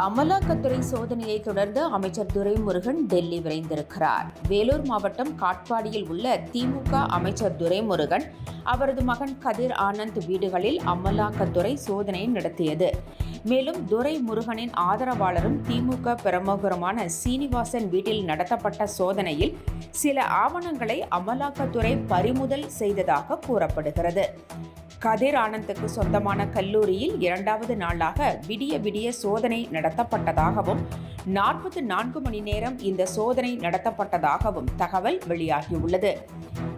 அமலாக்கத்துறை சோதனையை தொடர்ந்து அமைச்சர் துரைமுருகன் டெல்லி விரைந்திருக்கிறார். வேலூர் மாவட்டம் காட்பாடியில் உள்ள திமுக அமைச்சர் துரைமுருகன் அவரது மகன் கதிர் ஆனந்த் வீடுகளில் அமலாக்கத்துறை சோதனை நடத்தியது. மேலும் துரைமுருகனின் ஆதரவாளரும் திமுக பிரமுகருமான சீனிவாசன் வீட்டில் நடத்தப்பட்ட சோதனையில் சில ஆவணங்களை அமலாக்கத்துறை பறிமுதல் செய்ததாக கூறப்படுகிறது. கதிர் ஆனந்துக்கு சொந்தமான கல்லூரியில் 2வது நாளாக விடிய சோதனை நடத்தப்பட்டதாகவும் 44 மணி நேரம் இந்த சோதனை நடத்தப்பட்டதாகவும் தகவல் வெளியாகியுள்ளது.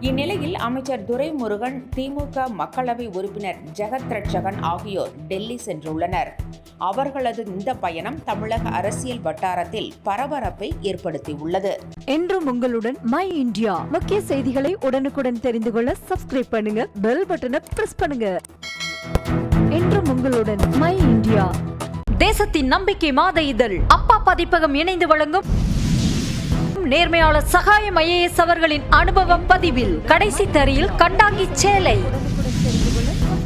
இந்நிலையில் அமைச்சர் துரைமுருகன், திமுக மக்களவை உறுப்பினர் ஜெகத் ரட்சகன் ஆகியோர் டெல்லி சென்றுள்ளனர். அவர்களது இந்த பயணம் தமிழக அரசியல் வட்டாரத்தில் பரபரப்பை ஏற்படுத்தியுள்ளது. என்றும் உங்களுடன் மை இந்தியா. முக்கிய செய்திகளை உடனுக்குடன் தெரிந்து கொள்ள சப்ஸ்கிரைப் பண்ணுங்க, பெல் பட்டனை பிரஸ் பண்ணுங்க. என்றும் உங்களுடன் மை இந்தியா. தேசத்தின் நம்பிக்கை மாத இதழ் அப்பா பதிப்பகம் இணைந்து வழங்கும் நேர்மையாளர் சகாயம் IAS அவர்களின் அனுபவ பதிவில் கடைசி தரியில் கண்டாங்கி சேலை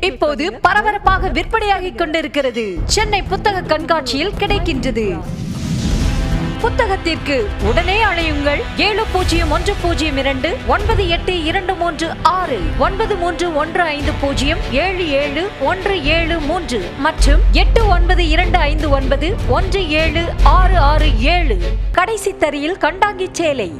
இப்போது பரபரப்பாக விற்பனையாகிக் கொண்டிருக்கிறது. சென்னை புத்தக கண்காட்சியில் கிடைக்கின்றது. புத்தகத்திற்கு உடனே அழையுங்கள் 701002 9823 9315077173 மற்றும் 8925917667. கடைசி தரியில் கண்டாங்கி சேலை.